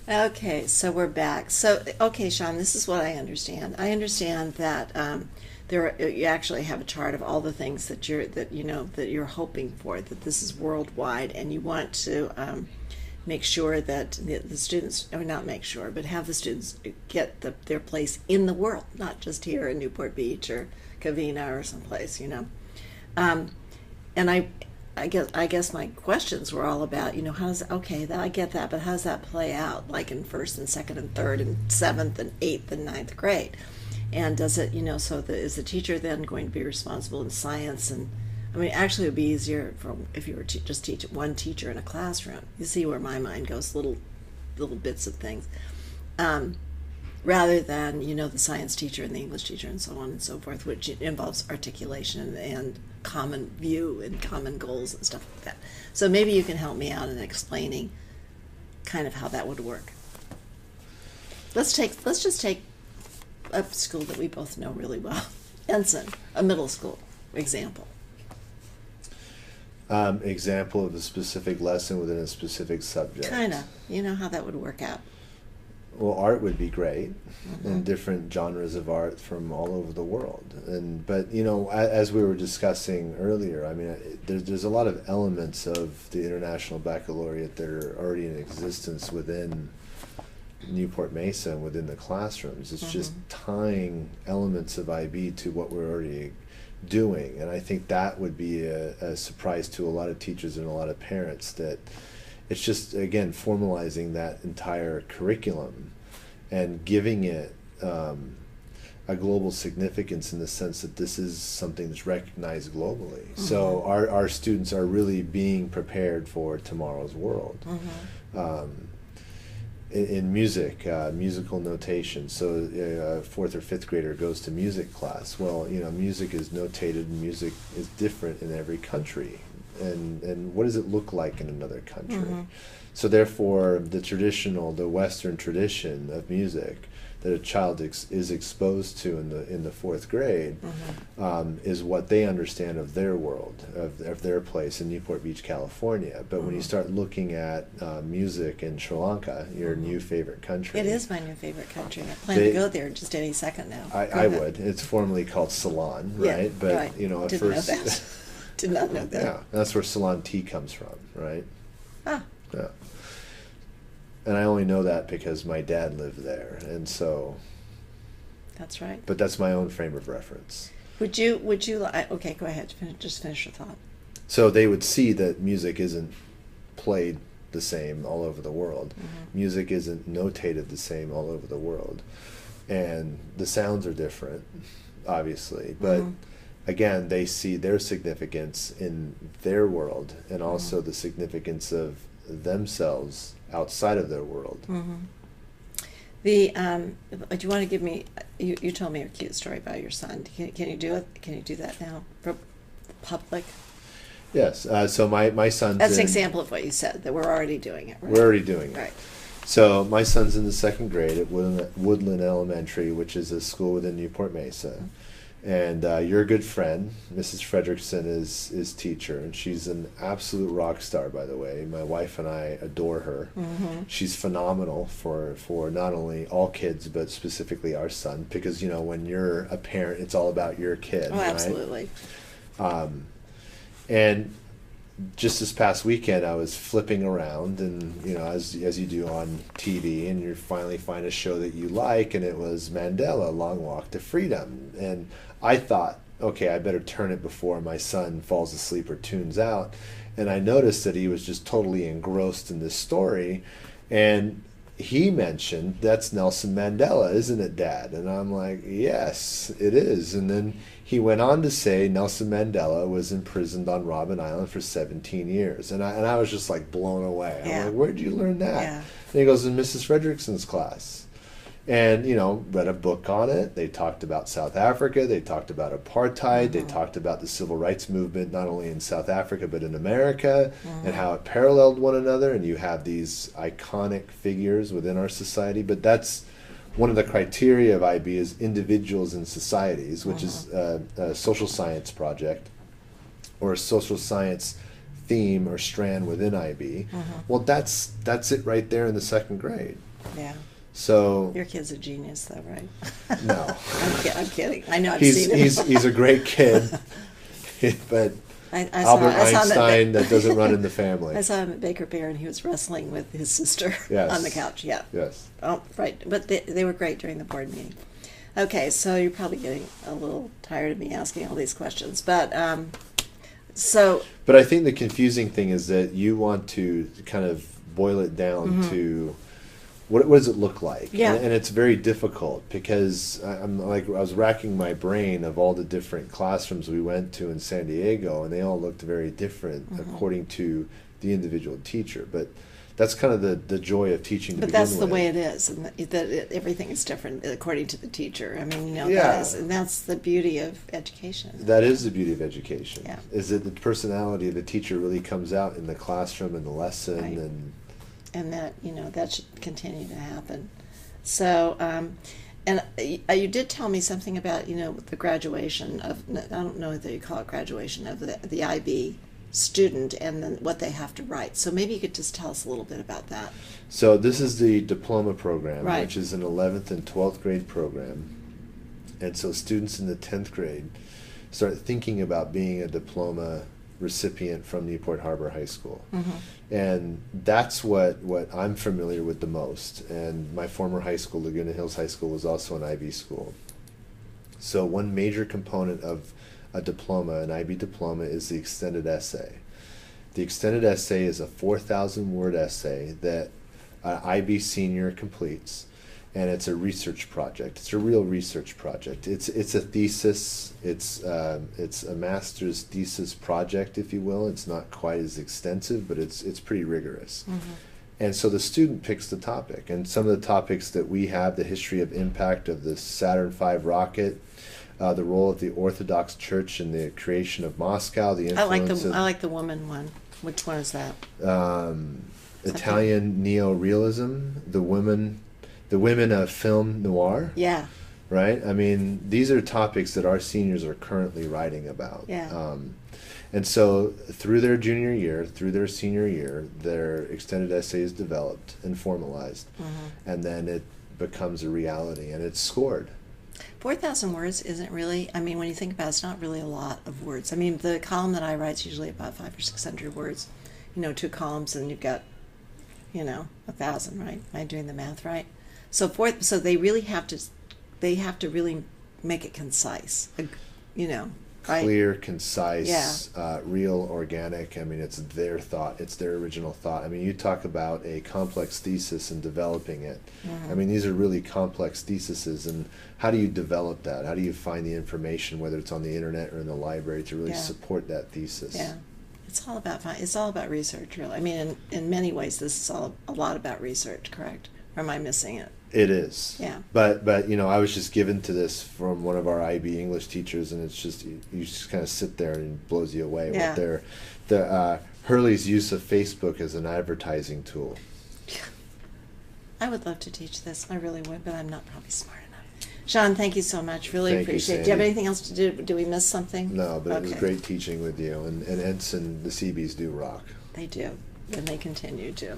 Okay, so we're back. So, okay, Sean, this is what I understand. I understand that you actually have a chart of all the things that you're hoping for. That this is worldwide, and you want to make sure that the students, or not make sure, but have the students get their place in the world, not just here in Newport Beach or Covina or someplace. Um, and I guess my questions were all about, how does, okay, I get that, but how does that play out, like in first and second and third and seventh and eighth and ninth grade? And does it, is the teacher then going to be responsible in science? And I mean, actually, it would be easier if you were to just teach one teacher in a classroom. You see where my mind goes, little bits of things. Um, Rather than the science teacher and the English teacher and so on and so forth, which involves articulation and common view and common goals and stuff like that. So maybe you can help me out in explaining kind of how that would work. Let's just take a school that we both know really well, Ensign, a middle school example. Example of a specific lesson within a specific subject. Kind of, how that would work out. Well, art would be great, Mm-hmm. and different genres of art from all over the world. But as we were discussing earlier, I mean, there's a lot of elements of the International Baccalaureate that are already in existence within Newport Mesa and within the classrooms. It's just tying elements of IB to what we're already doing, and I think that would be a surprise to a lot of teachers and a lot of parents, that it's just, again, formalizing that entire curriculum and giving it a global significance in the sense that this is something that's recognized globally. So our students are really being prepared for tomorrow's world. In music, musical notation. So a fourth or fifth grader goes to music class. Well, music is notated, and music is different in every country. And what does it look like in another country? So therefore, the Western tradition of music that a child is exposed to in the fourth grade is what they understand of their world, of their place in Newport Beach, California. But when you start looking at music in Sri Lanka, your new favorite country. It is my new favorite country. I plan to go there just any second now. I would. It's formerly called Ceylon, right? Yeah, but right. at Didn't first, know that. Did not know that. yeah, that's where Ceylon tea comes from, right? Ah. Yeah. And I only know that because my dad lived there, and so. That's right. But that's my own frame of reference. Would you okay, go ahead. Just finish your thought. So they would see that music isn't played the same all over the world. Music isn't notated the same all over the world. And the sounds are different, obviously. But again, they see their significance in their world, and also the significance of themselves outside of their world. Do you want to give me? You told me a cute story about your son. Can you do it? Can you do that now for public? Yes. So my son's. That's an example of what you said, that we're already doing it. Right? We're already doing it. Right. So my son's in the second grade at Woodland Elementary, which is a school within Newport Mesa. And your good friend, Mrs. Fredrickson, is teacher, and she's an absolute rock star, by the way. My wife and I adore her. She's phenomenal for not only all kids, but specifically our son, because when you're a parent, it's all about your kid. Oh, absolutely. Right? And just this past weekend, I was flipping around, and as you do on TV, and you finally find a show that you like, and it was Mandela: Long Walk to Freedom, and I thought, okay, I better turn it before my son falls asleep or tunes out, and I noticed that he was just totally engrossed in this story, and he mentioned, "That's Nelson Mandela, isn't it, Dad?" And I'm like, "Yes, it is." And then he went on to say Nelson Mandela was imprisoned on Robben Island for 17 years. And I was just like blown away. Yeah. I'm like, "Where'd you learn that?" Yeah. And he goes, "In Mrs. Fredrickson's class." And, read a book on it. They talked about South Africa. They talked about apartheid. They talked about the civil rights movement, not only in South Africa, but in America, and how it paralleled one another. And you have these iconic figures within our society. But that's one of the criteria of IB, is individuals in societies, which is a social science project or a social science theme or strand within IB. Well, that's it right there in the second grade. Yeah. So Your kid's a genius, though, right? no, I'm kidding. I know I've he's seen him. he's a great kid, but Albert Einstein that doesn't run in the family. I saw him at Baker Bear, and he was wrestling with his sister Yes. on the couch. Yeah. Yes. Oh, right. But they were great during the board meeting. Okay, so you're probably getting a little tired of me asking all these questions, but so. But I think the confusing thing is that you want to kind of boil it down to what does it look like? Yeah. And it's very difficult because I was racking my brain of all the different classrooms we went to in San Diego, and they all looked very different according to the individual teacher. But that's kind of the joy of teaching. But that's the way it is, and everything is different according to the teacher. I mean, that's the beauty of education. That is the beauty of education. Yeah. Is that the personality of the teacher really comes out in the classroom and the lesson, Right. and that that should continue to happen. So, and you did tell me something about the graduation of, I don't know whether you call it graduation of the IB student, and then what they have to write. So maybe you could just tell us a little bit about that. So this is the diploma program, Right. which is an 11th and 12th grade program. And so students in the 10th grade start thinking about being a diploma recipient from Newport Harbor High School. And that's what I'm familiar with the most. And my former high school, Laguna Hills High School, was also an IB school. So one major component of a diploma, an IB diploma, is the extended essay. The extended essay is a 4,000-word essay that an IB senior completes, and it's a research project. It's a real research project. It's a thesis. It's a master's thesis project, if you will. It's not quite as extensive, but it's pretty rigorous. And so the student picks the topic, and some of the topics that we have: the history of impact of the Saturn V rocket, the role of the Orthodox Church in the creation of Moscow, the influence I like the woman one. Which one is that? Italian neorealism, the women of film noir. Yeah. Right? I mean, these are topics that our seniors are currently writing about. Yeah. And so through their junior year, through their senior year, their extended essay is developed and formalized. And then it becomes a reality, and it's scored. 4,000 words isn't really, I mean, when you think about it, it's not really a lot of words. I mean, the column that I write is usually about 500 or 600 words, 2 columns, and you've got, 1,000, right? Am I doing the math right? So they really have to really make it concise, right? Clear, concise, real, organic. I mean, it's their thought. It's their original thought. I mean, you talk about a complex thesis and developing it. I mean, these are really complex theses, and how do you develop that? How do you find the information, whether it's on the internet or in the library, to really support that thesis? Yeah, it's all about research, really. I mean, in many ways, this is a lot about research, correct? Or am I missing it? It is. Yeah. But I was just given to this from one of our IB English teachers, and it's just you just kind of sit there and it blows you away. Yeah. What Hurley's use of Facebook as an advertising tool. I would love to teach this. I really would, but I'm not probably smart enough. Sean, thank you so much. Really Thank you, appreciate it. Sandy. Do you have anything else to do? Do we miss something? No, but it was Okay. great teaching with you, and Ensign, the CBs do rock. They do, and they continue to.